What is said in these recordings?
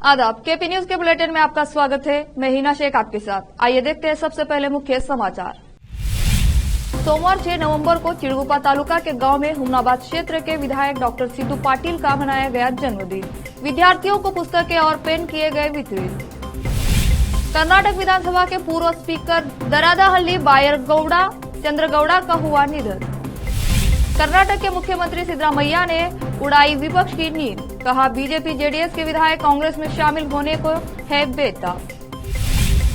आदाब, KP news के bulletin में आपका स्वागत है। मैं हिना शेख आपके साथ। आइए देखते हैं सबसे पहले मुख्य समाचार। सोमवार 6 नवंबर को चिड़गुप्पा तालुका के गांव में हुमनाबाद क्षेत्र के विधायक डॉक्टर सिद्धू पाटिल का मनाया गया जन्मदिन। विद्यार्थियों को पुस्तकें और पेन किए गए वितरित। कर्नाटक विधानसभा के पूर्व स्पीकर दरादाहल्ली बायरगौड़ा चंद्रगौड़ा का हुआ निधन। कर्नाटक के मुख्यमंत्री सिद्धरामैया ने उड़ाई विपक्ष की नींद, कहा बीजेपी जेडीएस के विधायक कांग्रेस में शामिल होने को है बेताब।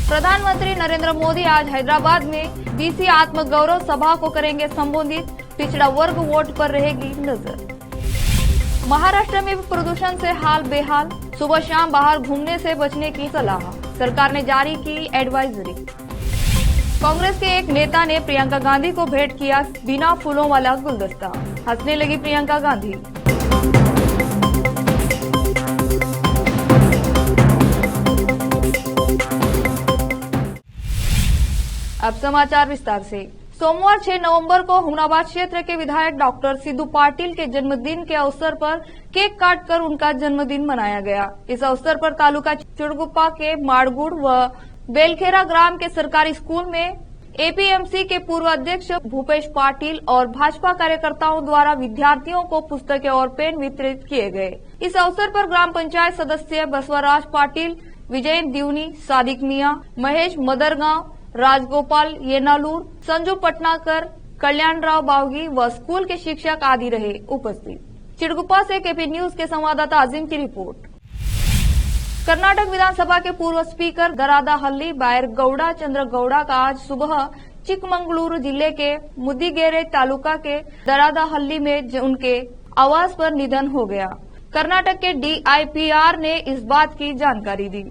प्रधानमंत्री नरेंद्र मोदी आज हैदराबाद में बीसी आत्मगौरव सभा को करेंगे संबोधित। पिछड़ा वर्ग वोट पर रहेगी नजर। महाराष्ट्र में प्रदूषण से हाल बेहाल, सुबह शाम बाहर घूमने से बचने की सलाह, सरकार ने जारी की एडवाइजरी। कांग्रेस के एक नेता ने प्रियंका गांधी को भेंट किया बिना फूलों वाला गुलदस्ता, हंसने लगी प्रियंका गांधी। अब समाचार विस्तार से। सोमवार 6 नवंबर को हुमनाबाद क्षेत्र के विधायक डॉक्टर सिद्धू पाटिल के जन्मदिन के अवसर पर केक काटकर उनका जन्मदिन मनाया गया। इस अवसर पर तालुका चिड़गुप्पा के माड़गुड़ व बेलखेरा ग्राम के सरकारी स्कूल में एपीएमसी के पूर्व अध्यक्ष भूपेश पाटिल और भाजपा कार्यकर्ताओं द्वारा विद्यार्थियों को पुस्तकें और पेन वितरित किए गए। इस अवसर पर ग्राम पंचायत सदस्य बसवराज पाटिल, विजय दिवनी, सादिक मियां, महेश मदरगांव, राजगोपाल येनालूर, संजू पटनाकर, कल्याणराव बावगी व स्कूल के शिक्षक आदि रहे उपस्थित। चिड़गुप्पा से केपी न्यूज के संवाददाता अजीम की रिपोर्ट। कर्नाटक विधानसभा के पूर्व स्पीकर दरादाहल्ली बायरगौड़ा चंद्रगौड़ा का आज सुबह चिकमंगलुरु जिले के मुदिगेरे तालुका के दरादाहल्ली में उनके आवास पर निधन हो गया। कर्नाटक के डीआईपीआर ने इस बात की जानकारी दी।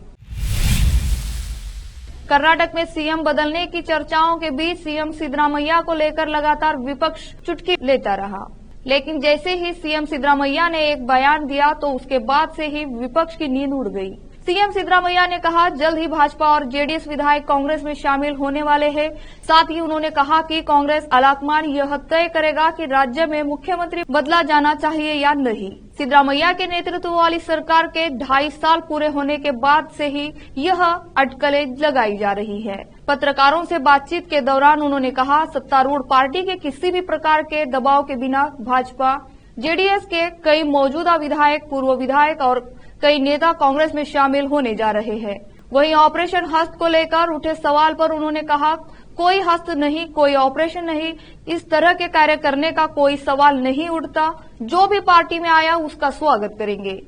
कर्नाटक में सीएम बदलने की चर्चाओं के बीच सीएम सिद्धरामैया को लेकर लगातार विपक्ष चुटकी लेता रहा, लेकिन जैसे ही सीएम सिद्धरामैया ने एक बयान दिया तो उसके बाद से ही विपक्ष की नींद उड़ गई। सीएम सिद्धरामैया ने कहा जल्द ही भाजपा और जेडीएस विधायक कांग्रेस में शामिल होने वाले हैं। साथ ही उन्होंने कहा कि कांग्रेस आलाकमान यह तय करेगा कि राज्य में मुख्यमंत्री बदला जाना चाहिए या नहीं। सिद्धरामैया के नेतृत्व वाली सरकार के 2.5 साल पूरे होने के बाद से ही यह अटकलें लगाई जा रही है। पत्रकारों से बातचीत के दौरान उन्होंने कहा सत्तारूढ़ पार्टी के किसी भी प्रकार के दबाव के बिना भाजपा जेडीएस के कई मौजूदा विधायक, पूर्व विधायक और कई नेता कांग्रेस में शामिल होने जा रहे हैं। वहीं ऑपरेशन हस्त को लेकर उठे सवाल पर उन्होंने कहा कोई हस्त नहीं, कोई ऑपरेशन नहीं, इस तरह के कार्य करने का कोई सवाल नहीं उठता। जो भी पार्टी में आया उसका स्वागत करेंगे।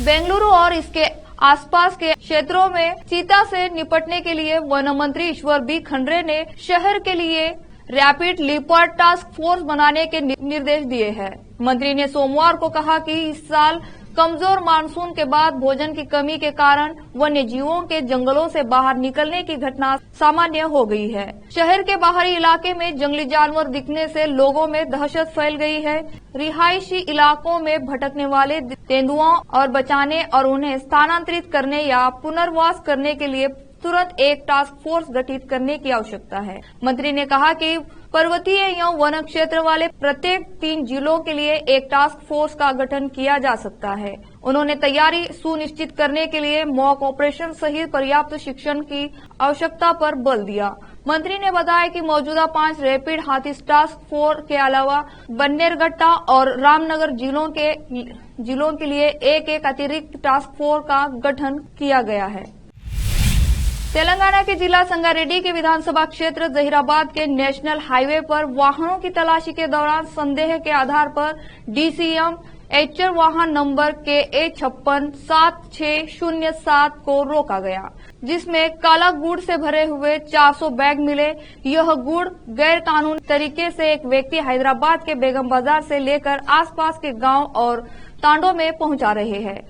बेंगलुरु और इसके आसपास के क्षेत्रों में चीता से निपटने के लिए वन मंत्री ईश्वर बी खंड्रे ने शहर के लिए रैपिड लीपर्ड टास्क फोर्स बनाने के निर्देश दिए हैं। मंत्री ने सोमवार को कहा कि इस साल कमजोर मानसून के बाद भोजन की कमी के कारण वन्य जीवों के जंगलों से बाहर निकलने की घटना सामान्य हो गई है। शहर के बाहरी इलाके में जंगली जानवर दिखने से लोगों में दहशत फैल गई है। रिहायशी इलाकों में भटकने वाले तेंदुओं और बचाने और उन्हें स्थानांतरित करने या पुनर्वास करने के लिए तुरंत एक टास्क फोर्स गठित करने की आवश्यकता है। मंत्री ने कहा कि पर्वतीय एवं वन क्षेत्र वाले प्रत्येक 3 जिलों के लिए एक टास्क फोर्स का गठन किया जा सकता है। उन्होंने तैयारी सुनिश्चित करने के लिए मॉक ऑपरेशन सहित पर्याप्त शिक्षण की आवश्यकता पर बल दिया। मंत्री ने बताया कि मौजूदा 5 रैपिड हाथी टास्क फोर्स के अलावा बन्नेरघट्टा और रामनगर जिलों के लिए एक अतिरिक्त टास्क फोर्स का गठन किया गया है। तेलंगाना के जिला संगारेड्डी के विधानसभा क्षेत्र जहीराबाद के नेशनल हाईवे पर वाहनों की तलाशी के दौरान संदेह के आधार पर डीसीएम एचर वाहन नंबर KA567607 को रोका गया, जिसमें काला गुड़ से भरे हुए 400 बैग मिले। यह गुड़ गैर कानूनी तरीके से एक व्यक्ति हैदराबाद के बेगम बाजार से लेकर आसपास के गांव और तांडों में पहुंचा रहे हैं।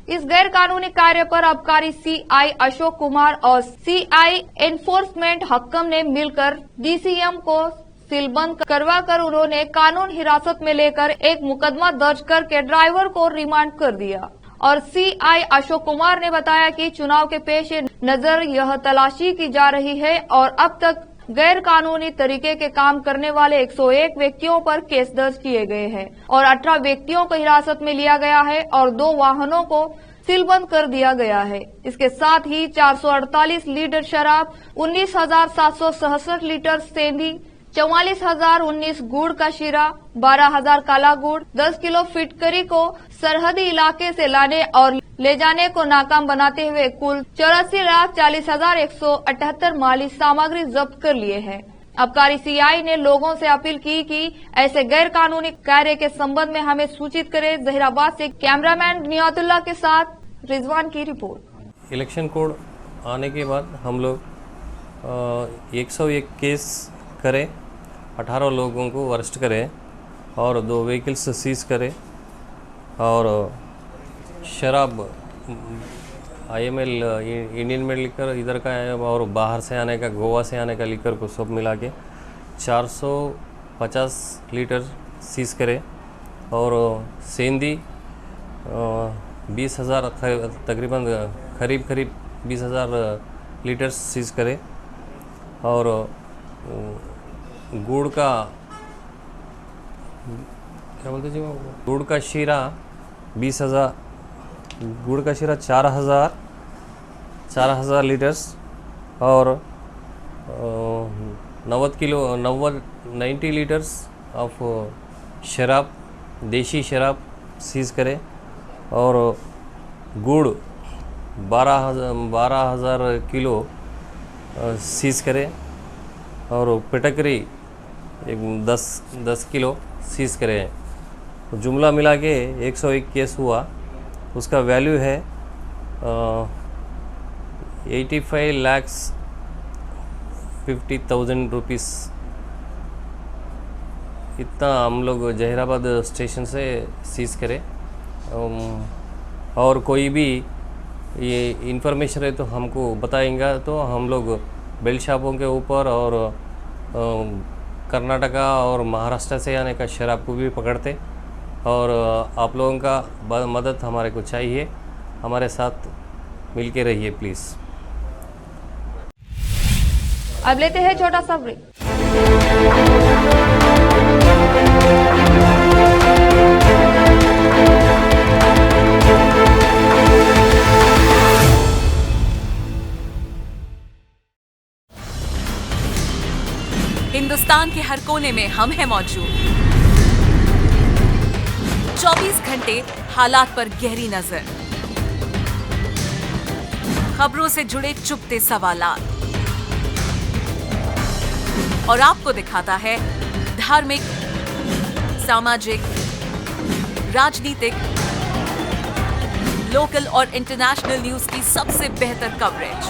इस गैर कानूनी कार्य पर आबकारी सीआई अशोक कुमार और सीआई एनफोर्समेंट हक्कम ने मिलकर डीसीएम को सीलबंद करवाकर उन्होंने कानून हिरासत में लेकर एक मुकदमा दर्ज करके ड्राइवर को रिमांड कर दिया। और सीआई अशोक कुमार ने बताया कि चुनाव के पेश नजर यह तलाशी की जा रही है और अब तक गैर कानूनी तरीके के काम करने वाले 101 व्यक्तियों पर केस दर्ज किए गए हैं और 18 व्यक्तियों को हिरासत में लिया गया है और 2 वाहनों को सीलबंद कर दिया गया है। इसके साथ ही 448 लीटर शराब, 19,767 लीटर सेंधी, 44,019 गुड़ का शीरा, 12,000 काला गुड़, 10 किलो फिटकरी को सरहदी इलाके से लाने और ले जाने को नाकाम बनाते हुए कुल 84,40,178 माली सामग्री जब्त कर लिए हैं। आबकारी सीआई ने लोगों से अपील की कि ऐसे गैर कानूनी कार्य के संबंध में हमें सूचित करें। जहीराबाद से कैमरामैन नियातुल्लाह के साथ रिजवान की रिपोर्ट। इलेक्शन कोड आने के बाद हम लोग 101 केस करें, 18 लोगों को अरेस्ट करें और 2 व्हीकल्स सीज करें और शराब IML इंडियन मेड लिकर इधर का है और बाहर से आने का, गोवा से आने का लिकर को सब मिला के 450 लीटर सीज करें और सेंधी 20,000 तकरीबन करीब 20,000 लीटर सीज करें और गुड़ का क्या बोलते जी, गुड़ का शीरा 20,000, गुड़ का शीरा 4,000 लीटर्स और 90 लीटर्स ऑफ शराब, देशी शराब सीज करें और गुड़ 12,000 किलो सीज करें और पिटकरी 10 किलो सीज करें। जुमला मिला के 101 केस हुआ। उसका वैल्यू है 85,50,000 रुपीस। इतना हम लोग जहीराबाद स्टेशन से सीज करें और कोई भी ये इन्फॉर्मेशन है तो हमको बताएंगे तो हम लोग बेल्ट शॉपों के ऊपर और कर्नाटका और महाराष्ट्र से आने का शराब को भी पकड़ते और आप लोगों का मदद हमारे को चाहिए। हमारे साथ मिलके रहिए प्लीज़। अब लेते हैं छोटा सा ब्रेक। हिंदुस्तान के हर कोने में हम हैं मौजूद। 24 घंटे हालात पर गहरी नजर, खबरों से जुड़े चुपते सवालात और आपको दिखाता है धार्मिक, सामाजिक, राजनीतिक, लोकल और इंटरनेशनल न्यूज की सबसे बेहतर कवरेज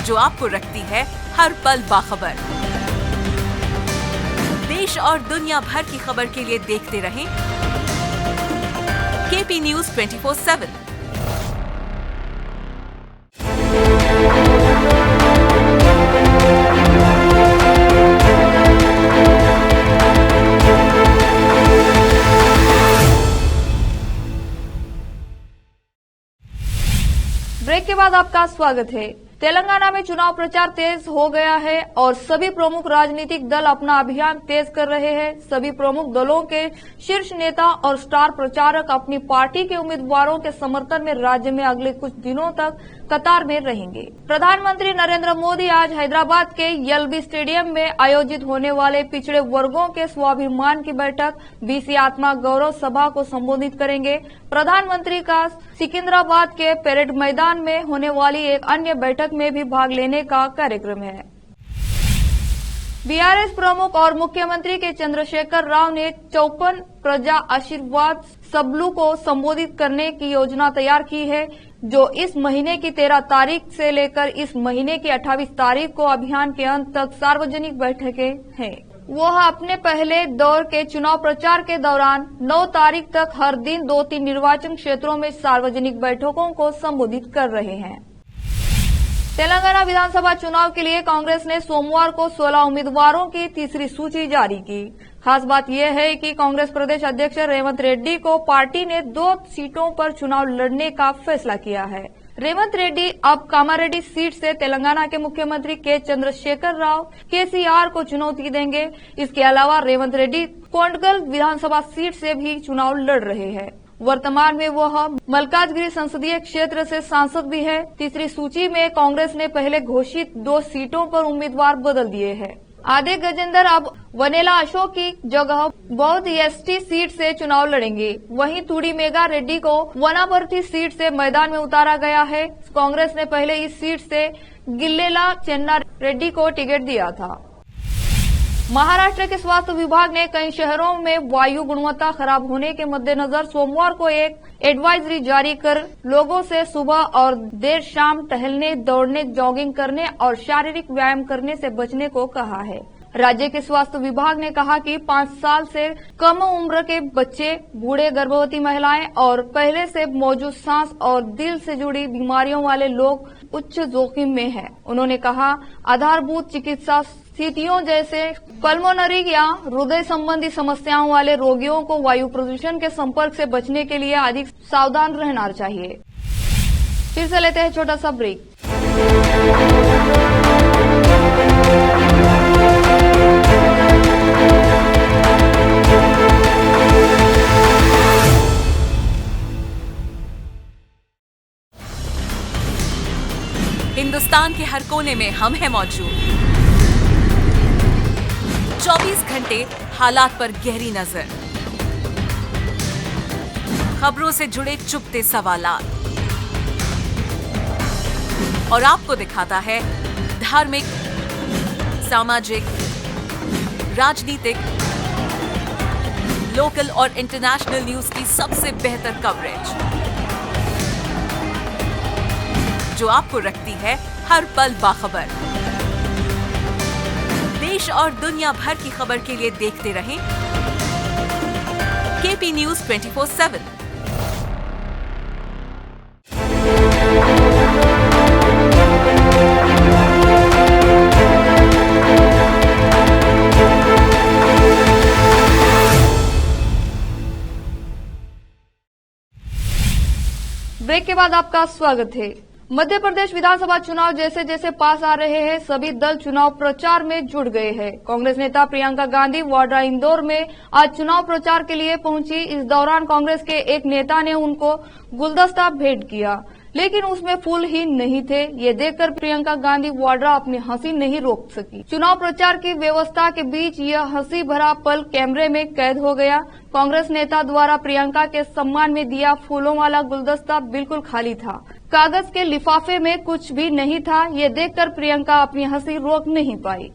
जो आपको रखती है हर पल बाखबर। देश और दुनिया भर की खबर के लिए देखते रहें KP News 24/7। ब्रेक के बाद आपका स्वागत है। तेलंगाना में चुनाव प्रचार तेज हो गया है और सभी प्रमुख राजनीतिक दल अपना अभियान तेज कर रहे हैं। सभी प्रमुख दलों के शीर्ष नेता और स्टार प्रचारक अपनी पार्टी के उम्मीदवारों के समर्थन में राज्य में अगले कुछ दिनों तक कतार में रहेंगे। प्रधानमंत्री नरेंद्र मोदी आज हैदराबाद के एलबी स्टेडियम में आयोजित होने वाले पिछड़े वर्गों के स्वाभिमान की बैठक BC आत्मा गौरव सभा को संबोधित करेंगे। प्रधानमंत्री का सिकंदराबाद के परेड मैदान में होने वाली एक अन्य बैठक में भी भाग लेने का कार्यक्रम है। BRS प्रमुख और मुख्यमंत्री के चंद्रशेखर राव ने 54 प्रजा आशीर्वाद सबलू को संबोधित करने की योजना तैयार की है, जो इस महीने की 13 तारीख से लेकर इस महीने की 28 तारीख को अभियान के अंत तक सार्वजनिक बैठकें हैं। वह अपने पहले दौर के चुनाव प्रचार के दौरान 9 तारीख तक हर दिन 2-3 निर्वाचन क्षेत्रों में सार्वजनिक बैठकों को संबोधित कर रहे हैं। तेलंगाना विधानसभा चुनाव के लिए कांग्रेस ने सोमवार को 16 उम्मीदवारों की तीसरी सूची जारी की। खास बात यह है कि कांग्रेस प्रदेश अध्यक्ष रेवंत रेड्डी को पार्टी ने 2 सीटों पर चुनाव लड़ने का फैसला किया है। रेवंत रेड्डी अब कामारेड्डी सीट से तेलंगाना के मुख्यमंत्री के चंद्रशेखर राव KCR को चुनौती देंगे। इसके अलावा रेवंत रेड्डी कोंडगल विधानसभा सीट से भी चुनाव लड़ रहे हैं। वर्तमान में वह मल्काजगिरी संसदीय क्षेत्र से सांसद भी है। तीसरी सूची में कांग्रेस ने पहले घोषित 2 सीटों पर उम्मीदवार बदल दिए हैं। आदे गजेंद्र अब वनेला अशोक की जगह बौद्ध एसटी सीट से चुनाव लड़ेंगे। वहीं तुड़ी मेगा रेड्डी को वनापर्ती सीट से मैदान में उतारा गया है। कांग्रेस ने पहले इस सीट से गिल्लेला चेन्ना रेड्डी को टिकट दिया था। महाराष्ट्र के स्वास्थ्य विभाग ने कई शहरों में वायु गुणवत्ता खराब होने के मद्देनजर सोमवार को एक एडवाइजरी जारी कर लोगों से सुबह और देर शाम टहलने, दौड़ने, जॉगिंग करने और शारीरिक व्यायाम करने से बचने को कहा है। राज्य के स्वास्थ्य विभाग ने कहा कि 5 साल से कम उम्र के बच्चे, बूढ़े, गर्भवती महिलाएं और पहले से मौजूद सांस और दिल से जुड़ी बीमारियों वाले लोग उच्च जोखिम में हैं। उन्होंने कहा, आधारभूत चिकित्सा स्थितियों जैसे पल्मोनरी या हृदय संबंधी समस्याओं वाले रोगियों को वायु प्रदूषण के संपर्क से बचने के लिए अधिक सावधान रहना चाहिए। फिर से लेते हैं छोटा सा ब्रेक। हिंदुस्तान के हर कोने में हम हैं मौजूद। 24 घंटे हालात पर गहरी नजर, खबरों से जुड़े चुपते सवालात और आपको दिखाता है धार्मिक, सामाजिक, राजनीतिक, लोकल और इंटरनेशनल न्यूज की सबसे बेहतर कवरेज, जो आपको रखती है हर पल बाखबर। देश और दुनिया भर की खबर के लिए देखते रहें केपी न्यूज 24/7। ब्रेक के बाद आपका स्वागत है। मध्य प्रदेश विधानसभा चुनाव जैसे जैसे पास आ रहे हैं, सभी दल चुनाव प्रचार में जुट गए हैं। कांग्रेस नेता प्रियंका गांधी वाड्रा इंदौर में आज चुनाव प्रचार के लिए पहुंची। इस दौरान कांग्रेस के एक नेता ने उनको गुलदस्ता भेंट किया, लेकिन उसमें फूल ही नहीं थे। ये देखकर प्रियंका गांधी वाड्रा अपनी हंसी नहीं रोक सकी। चुनाव प्रचार की व्यवस्था के बीच यह हंसी भरा पल कैमरे में कैद हो गया। कांग्रेस नेता द्वारा प्रियंका के सम्मान में दिया फूलों वाला गुलदस्ता बिल्कुल खाली था। कागज के लिफाफे में कुछ भी नहीं था। ये देखकर प्रियंका अपनी हंसी रोक नहीं पाई।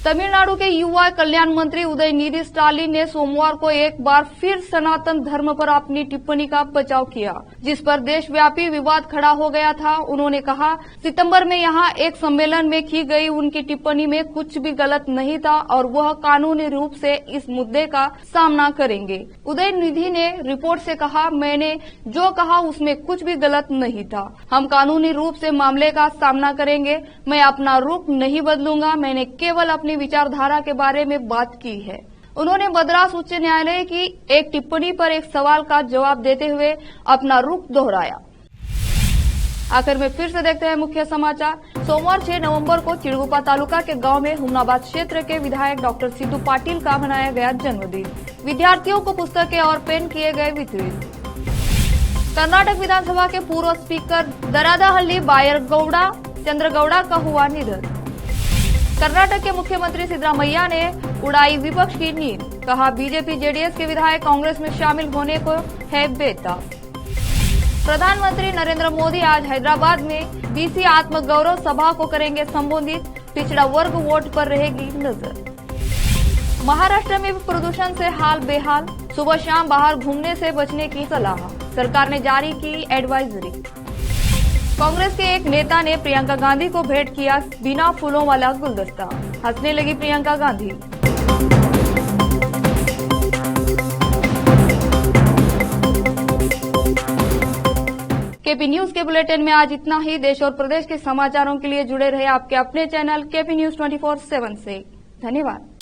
तमिलनाडु के युवा कल्याण मंत्री उदयनिधि स्टालिन ने सोमवार को एक बार फिर सनातन धर्म पर अपनी टिप्पणी का बचाव किया, जिस पर देशव्यापी विवाद खड़ा हो गया था। उन्होंने कहा, सितंबर में यहां एक सम्मेलन में की गई उनकी टिप्पणी में कुछ भी गलत नहीं था और वह कानूनी रूप से इस मुद्दे का सामना करेंगे। उदयनिधि ने रिपोर्ट से कहा, मैंने जो कहा उसमें कुछ भी गलत नहीं था। हम कानूनी रूप से मामले का सामना करेंगे। मैं अपना रुख नहीं बदलूंगा। मैंने केवल अपनी विचारधारा के बारे में बात की है। उन्होंने मद्रास उच्च न्यायालय की एक टिप्पणी पर एक सवाल का जवाब देते हुए अपना रुख दोहराया। आखिर में फिर से देखते हैं मुख्य समाचार। सोमवार 6 नवंबर को चिड़गुप्पा तालुका के गांव में हुमनाबाद क्षेत्र के विधायक डॉक्टर सिद्धू पाटिल का मनाया गया जन्मदिन। विद्यार्थियों को पुस्तकें और पेन किए गए वितरित। कर्नाटक विधानसभा के पूर्व स्पीकर दरादाहल्ली बायरगौड़ा चंद्रगौड़ा का हुआ निधन। कर्नाटक के मुख्यमंत्री सिद्धरामैया ने उड़ाई विपक्ष की नींद। कहा, बीजेपी जेडीएस के विधायक कांग्रेस में शामिल होने को है बेताब। प्रधानमंत्री नरेंद्र मोदी आज हैदराबाद में बीसी आत्मगौरव सभा को करेंगे संबोधित। पिछड़ा वर्ग वोट पर रहेगी नजर। महाराष्ट्र में भी प्रदूषण से हाल बेहाल। सुबह शाम बाहर घूमने से बचने की सलाह। सरकार ने जारी की एडवाइजरी। कांग्रेस के एक नेता ने प्रियंका गांधी को भेंट किया बिना फूलों वाला गुलदस्ता। हंसने लगी प्रियंका गांधी। केपी न्यूज के बुलेटिन में आज इतना ही। देश और प्रदेश के समाचारों के लिए जुड़े रहे आपके अपने चैनल केपी न्यूज 24/7 से। धन्यवाद।